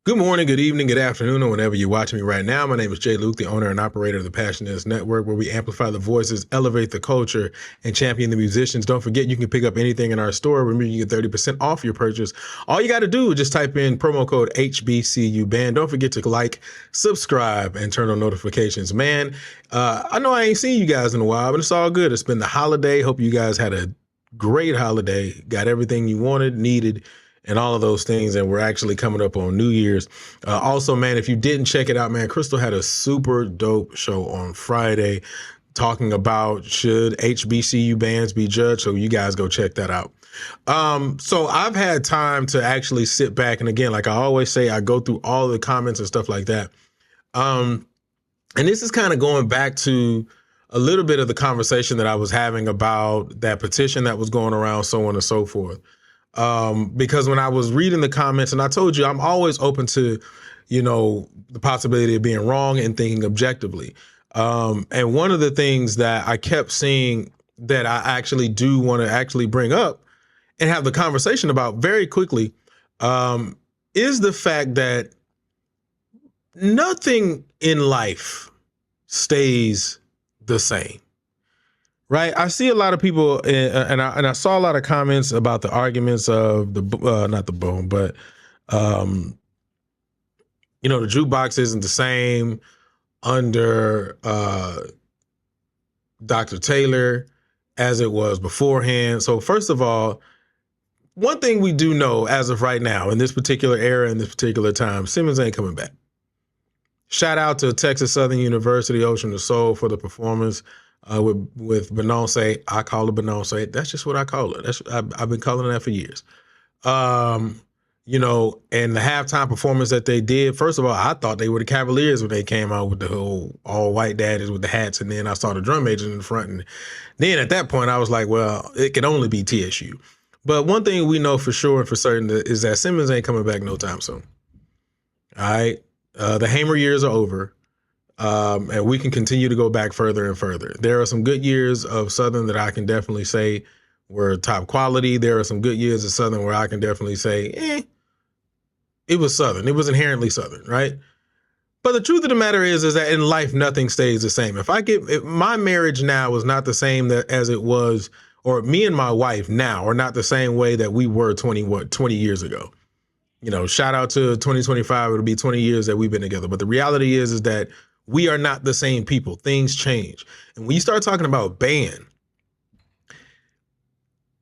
Good morning, good evening, good afternoon, or whenever you're watching me right now. My name is Jay Luke, the owner and operator of the Passionist Network, where we amplify the voices, elevate the culture, and champion the musicians. Don't forget, you can pick up anything in our store. Remember, you get 30% off your purchase. All you got to do is just type in promo code HBCU band. Don't forget to like, subscribe, and turn on notifications. Man, I know I ain't seen you guys in a while, but it's all good. It's been the holiday. Hope you guys had a great holiday, got everything you wanted, needed, and all of those things. And we're actually coming up on New Year's. Also, man, if you didn't check it out, man, Crystal had a super dope show on Friday talking about should HBCU bands be judged. So you guys go check that out. So I've had time to actually sit back. And again, like I always say, I go through all the comments and stuff like that. And this is kind of going back to a little bit of the conversation that I was having about that petition that was going around, so on and so forth. Because when I was reading the comments, and I told you, I'm always open to, the possibility of being wrong and thinking objectively. And one of the things that I kept seeing that I actually do want to actually bring up and have the conversation about very quickly, is the fact that nothing in life stays the same. Right. I see a lot of people and I saw a lot of comments about the arguments of the not the bone, but, the jukebox isn't the same under Dr. Taylor as it was beforehand. So first of all, one thing we do know as of right now in this particular era, in this particular time, Simmons ain't coming back. Shout out to Texas Southern University, Ocean of Soul for the performance. With Beyoncé. I call it Beyoncé. That's just what I call it. I've been calling it that for years. And the halftime performance that they did, first of all, I thought they were the Cavaliers when they came out with the whole all white daddies with the hats. And then I saw the drum majors in the front. And then at that point, I was like, well, it can only be TSU. But one thing we know for sure and for certain is that Simmons ain't coming back no time soon. All right. The Hamer years are over. And we can continue to go back further and further. There are some good years of Southern that I can definitely say were top quality. There are some good years of Southern where I can definitely say, it was Southern. It was inherently Southern, right? But the truth of the matter is that in life, nothing stays the same. If my marriage now is not the same as it was, or me and my wife now are not the same way that we were 20 years ago. Shout out to 2025. It'll be 20 years that we've been together. But the reality is that we are not the same people. Things change. And when you start talking about ban,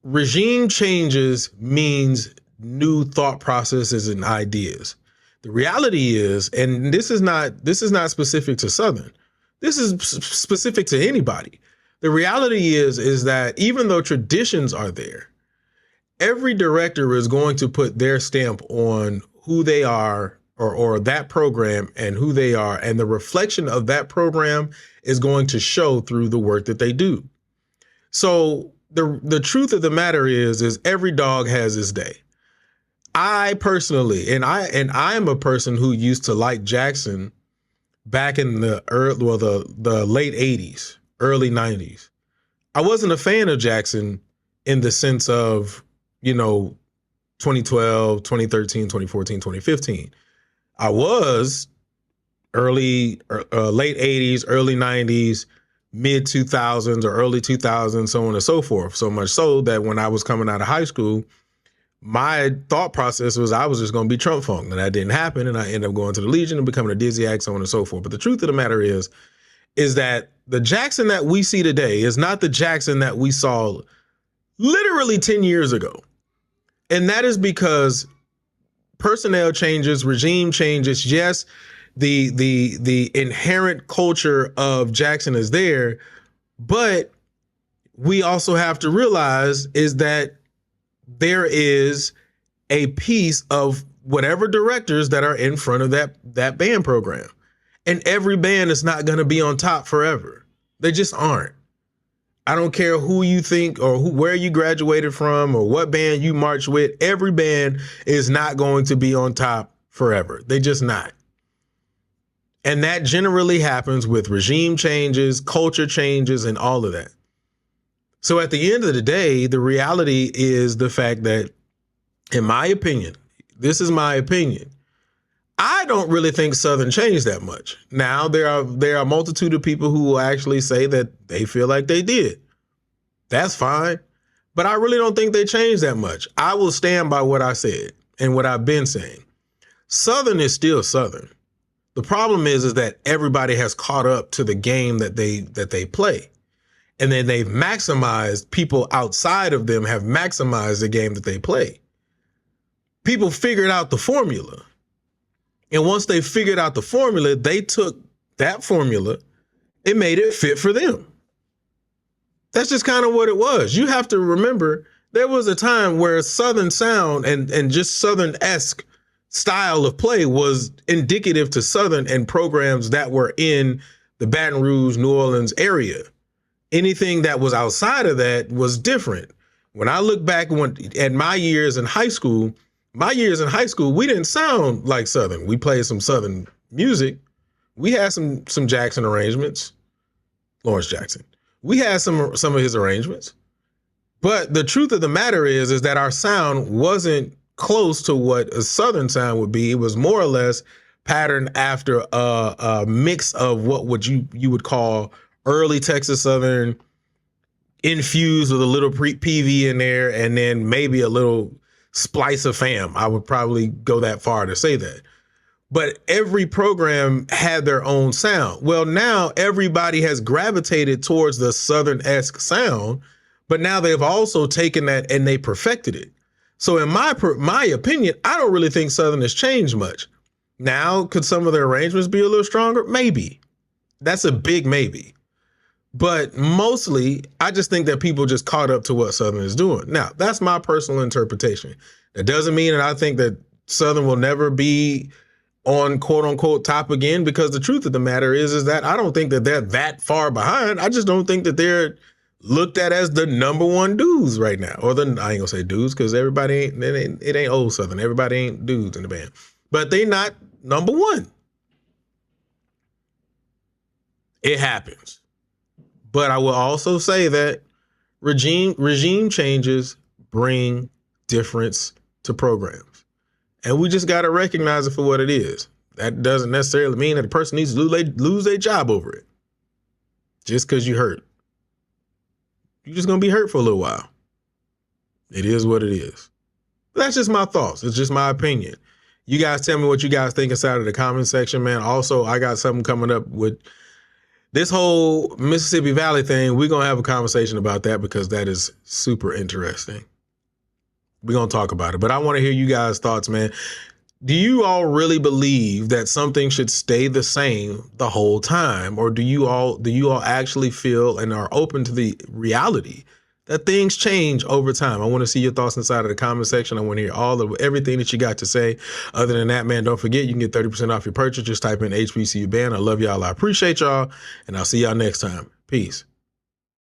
regime changes means new thought processes and ideas. The reality is, and this is not specific to Southern. This is specific to anybody. The reality is that even though traditions are there, every director is going to put their stamp on who they are or that program and who they are. And the reflection of that program is going to show through the work that they do. So the truth of the matter is every dog has his day. I personally, and I am a person who used to like Jackson back in the late 80s, early 90s. I wasn't a fan of Jackson in the sense of, 2012, 2013, 2014, 2015. I was late 80s, early 90s, mid 2000s or early 2000s, so on and so forth. So much so that when I was coming out of high school, my thought process was I was just going to be Trump funk. And that didn't happen. And I ended up going to the Legion and becoming a Dizzy-act, so on and so forth. But the truth of the matter is that the Jackson that we see today is not the Jackson that we saw literally 10 years ago. And that is because personnel changes, regime changes. Yes, the inherent culture of Jackson is there, but we also have to realize is that there is a piece of whatever directors that are in front of that band program. And every band is not going to be on top forever. They just aren't. I don't care who you think or where you graduated from or what band you marched with. Every band is not going to be on top forever. They just not. And that generally happens with regime changes, culture changes, and all of that. So at the end of the day, the reality is the fact that, in my opinion, this is my opinion, I don't really think Southern changed that much. Now there are a multitude of people who will actually say that they feel like they did. That's fine. But I really don't think they changed that much. I will stand by what I said and what I've been saying. Southern is still Southern. The problem is that everybody has caught up to the game that they play. And then they've maximized, people outside of them have maximized the game that they play. People figured out the formula. And once they figured out the formula, they took that formula and made it fit for them. That's just kind of what it was. You have to remember, there was a time where Southern sound and just Southern-esque style of play was indicative to Southern and programs that were in the Baton Rouge, New Orleans area. Anything that was outside of that was different. When I look back at my years in high school, we didn't sound like Southern. We played some Southern music. We had some Jackson arrangements, Lawrence Jackson. We had some of his arrangements. But the truth of the matter is that our sound wasn't close to what a Southern sound would be. It was more or less patterned after a mix of what you would call early Texas Southern, infused with a little PV in there, and then maybe a little splice of fam. I would probably go that far to say that. But every program had their own sound. Well, now everybody has gravitated towards the Southern-esque sound, but now they've also taken that and they perfected it. So in my opinion, I don't really think Southern has changed much. Now, could some of their arrangements be a little stronger? Maybe. That's a big maybe. But mostly, I just think that people just caught up to what Southern is doing. Now, that's my personal interpretation. That doesn't mean that I think that Southern will never be on quote unquote top again, because the truth of the matter is that I don't think that they're that far behind. I just don't think that they're looked at as the number one dudes right now. Or I ain't gonna say dudes, because everybody it ain't old Southern. Everybody ain't dudes in the band. But they not number one. It happens. But I will also say that regime changes bring difference to programs. And we just got to recognize it for what it is. That doesn't necessarily mean that a person needs to lose their job over it. Just because you hurt. You're just going to be hurt for a little while. It is what it is. That's just my thoughts. It's just my opinion. You guys tell me what you guys think inside of the comment section, man. Also, I got something coming up with this whole Mississippi Valley thing. We're going to have a conversation about that because that is super interesting. We're going to talk about it, but I want to hear you guys' thoughts, man. Do you all really believe that something should stay the same the whole time? Or do you all actually feel and are open to the reality that things change over time? I want to see your thoughts inside of the comment section. I want to hear everything that you got to say. Other than that, man, don't forget, you can get 30% off your purchase. Just type in HBCU band. I love y'all. I appreciate y'all. And I'll see y'all next time. Peace.